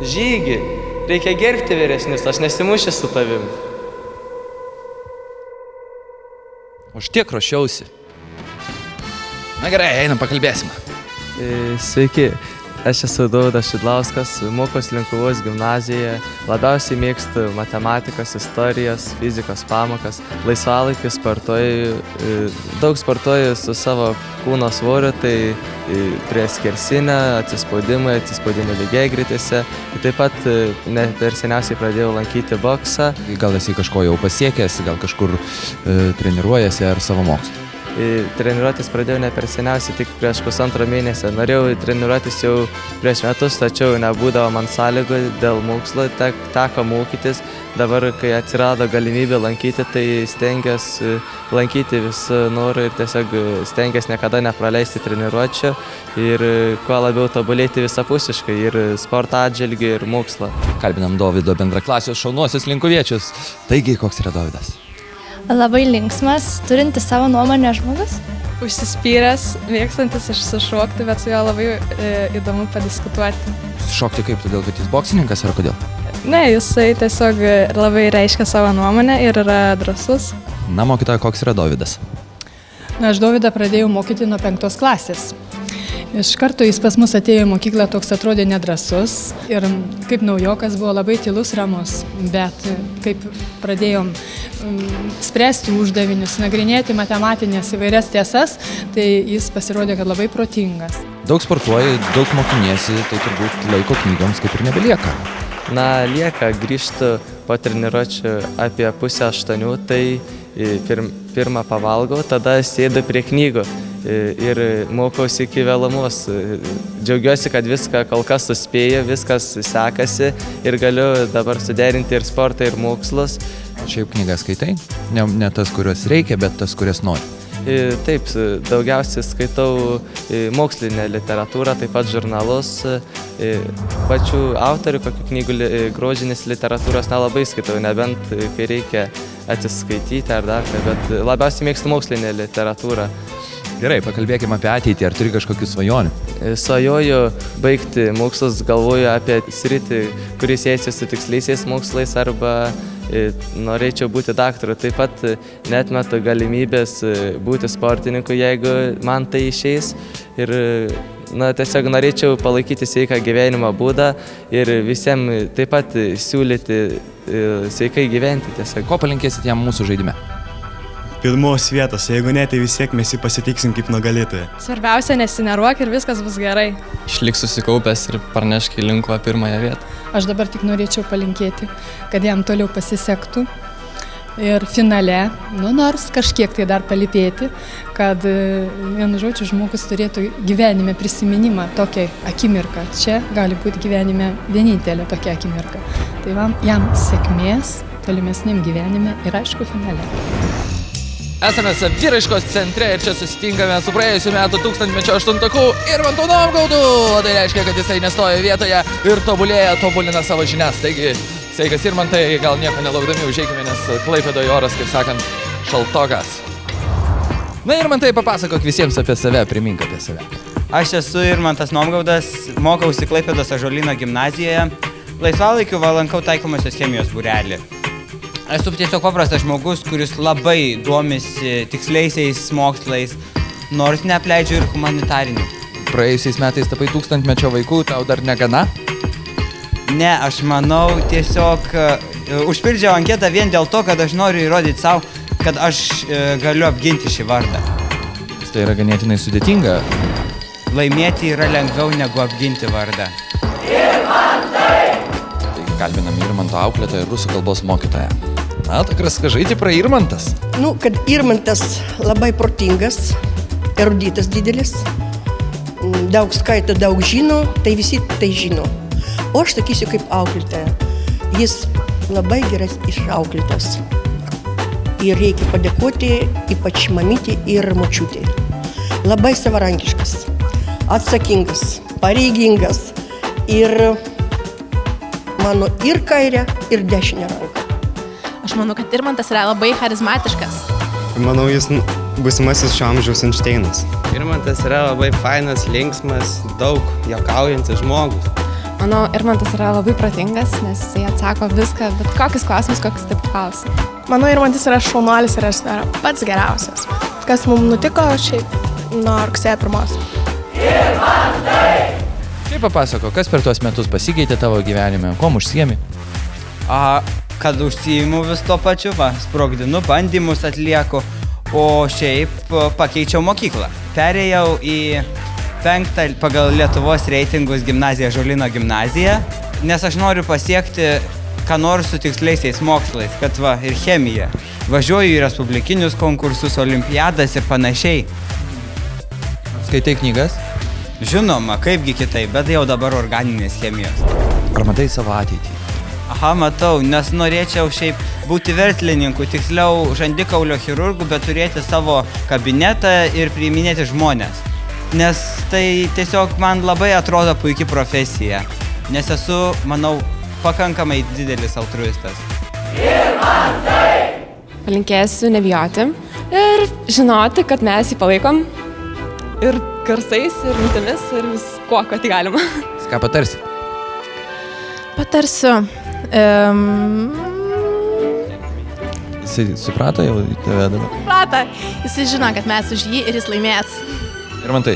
Žygi, reikia gerbti vyresnius, aš nesimušiu su tavim. Už tiek ruošiausi. Na gerai, einam pakalbėsim. Sveiki, aš esu Dovydas Šidlauskas, mokosi Linkuvos gimnazijoje, labiausiai mėgstu matematikos, istorijos, fizikos pamokas, laisvalaikiu sportuoju, daug sportuoju su savo kūno svoriu, tai prie skersinio, atsispaudimai lygiagretėse, taip pat ne per seniausiai pradėjau lankyti boksą. Gal esi kažko jau pasiekęs, gal kažkur treniruojasi ar savo mokslu? Treniruotis pradėjau ne per seniausiai, tik prieš pusantro mėnesio. Norėjau treniruotis jau prieš metus, tačiau nebūdavo man sąlygų dėl mokslo, teko mokytis. Dabar, kai atsirado galimybė lankyti, tai stengiuosi lankyti visų norų ir tiesiog stengiuosi niekada nepraleisti treniruočių ir kuo labiau tobulėti visapusiškai ir sporto atžvilgiu ir mokslo. Kalbinam Dovydo bendraklasius šaunuosius linkuviečius. Taigi, koks yra Dovydas? Labai linksmas, turintis savo nuomonę žmogus. Užsispyręs, mėgstantis išsišokti, bet su juo labai įdomu padiskutuoti. Šokti kaip, todėl kad jis boksininkas ar kodėl? Ne, jisai tiesiog labai reiškia savo nuomonę ir yra drąsus. Na, mokytoja, koks yra Dovydas? Aš Dovydą pradėjau mokyti nuo 5 klasės. Iš karto jis pas mus atėjo į mokyklą, toks atrodė nedrasus ir kaip naujokas buvo labai tylus, ramus, bet kaip pradėjom spręsti uždavinius, nagrinėti matematinės įvairias tiesas, tai jis pasirodė, kad labai protingas. Daug sportuoji, daug mokiniesi, tai turbūt laiko knygoms kaip ir nebelieka. Na, lieka, grįžtu po treniruočių apie 7:30, tai pirmą pavalgau, tada sėdu prie knygų ir mokausi iki vėlumos. Džiaugiuosi, kad viską kol kas suspėju, viskas sekasi ir galiu dabar suderinti ir sportą, ir mokslus. Šiaip knygas skaitai? Ne tas, kurios reikia, bet tas, kurias nori. Taip, daugiausiai skaitau mokslinę literatūrą, taip pat žurnalus. Pačių autorių, kokių knygų grožinės literatūros nelabai skaitau, nebent kai reikia atsiskaityti ar dar ką, bet labiausiai mėgstu mokslinę literatūrą. Gerai, pakalbėkime apie ateitį. Ar turi kažkokių svajonių? Svajoju baigti mokslus, galvoju apie sritį, kuris siejasi su tiksliaisiais mokslais arba norėčiau būti daktaru. Taip pat neatmetu galimybės būti sportininku, jeigu man tai išeis. Ir tiesiog norėčiau palaikyti sveiką gyvenimo būdą ir visiems taip pat siūlyti sveikai gyventi tiesiog. Ko palinkėsit jam mūsų žaidime? Pirmos vietos, jeigu ne, tai vis tiek mes jį pasitiksim kaip nugalėtoją. Svarbiausia, nesinervuok ir viskas bus gerai. Išlik susikaupęs ir parnešk į Linkuvą pirmąją vietą. Aš dabar tik norėčiau palinkėti, kad jam toliau pasisektų ir finale, nors kažkiek tai dar palypėti, kad vienu žodžiu žmogus turėtų gyvenime prisiminimą tokią akimirką. Čia gali būti gyvenime vienintelė tokia akimirka. Tai jam sėkmės tolimesniam gyvenime ir aišku finale. Esame Saviraiškos centre ir čia susitinkame su praėjusiu metu 1000-mečio aštuntaku Irmantu Novgaudu. Tai reiškia, kad jisai nestoja vietoje ir tobulina savo žinias. Taigi, sveikas Irmantai, gal nieko nelaukdami užeikime, nes Klaipėdoje oras, kaip sakant, šaltokas. Na, Irmantai, papasakok visiems apie save, primink apie save. Aš esu Irmantas Novgaudas, mokausi Klaipėdos Ąžuolyno gimnazijoje. Laisvalaikiu lankau taikomosios chemijos būrelį. Esu tiesiog paprastas žmogus, kuris labai domisi tiksliaisiais mokslais, nors neapleidžiu ir humanitarinių. Praėjusiais metais tapai 1000-mečio vaikų, tau dar negana? Ne, aš manau, tiesiog užpildžiau anketą vien dėl to, kad aš noriu įrodyti savo, kad aš galiu apginti šį vardą. Tai yra ganėtinai sudėtinga. Laimėti yra lengviau negu apginti vardą. Irmantai! Taigi kalbinam Irmanto auklėtoją ir rusų kalbos mokytoją. Na, tak raskažaiti pra Irmantas. Kad Irmantas labai protingas, eruditas didelis, daug skaito, daug žino, tai visi tai žino. O aš sakysiu kaip auklėtoja, jis labai gerai išauklėtas. Ir reikia padėkoti ypač mamytė ir močiutė. Labai savarankiškas, atsakingas, pareigingas ir mano ir kairę, ir dešinę ranką. Aš manau, kad Irmantas yra labai charizmatiškas. Manau, jis būsimasis šio amžiaus Einšteinas. Irmantas yra labai fainas, linksmas, daug juokaujantis žmogus. Manau, Irmantas yra labai protingas, nes jis atsako viską, bet kokius klausimus, kokius taip klausia. Manau, Irmantas yra šaunuolis ir jis yra pats geriausias. Kas mums nutiko šiaip nuo rugsėjo 1. Kaip papasako, kas per tuos metus pasikeitė tavo gyvenime, kuom užsiemi? Kad užsiimu vis to pačiu, sprogdinu, bandymus atlieku, o šiaip pakeičiau mokyklą. Perėjau į 5 pagal Lietuvos reitingus gimnaziją Ąžuolyno gimnaziją, nes aš noriu pasiekti ką nors su tiksliaisiais mokslais, kad ir chemija. Važiuoju į respublikinius konkursus, olimpiadas ir panašiai. Skaitai knygas? Žinoma, kaipgi kitaip, bet jau dabar organinės chemijos. Ar matai savo ateitį? Matau, nes norėčiau šiaip būti verslininku, tiksliau žandikaulio chirurgu, bet turėti savo kabinetą ir priiminėti žmonės. Nes tai tiesiog man labai atrodo puikia profesija, nes esu, manau, pakankamai didelis altruistas. Palinkėsiu nebijoti ir žinoti, kad mes jį palaikom ir garsais, ir mintimis, ir viskuo, ko tik galima. Ką patarsi? Patarsiu. Jisai suprato jau tave dabar? Suprato, jis žino, kad mes už jį ir jis laimės. Ir man tai.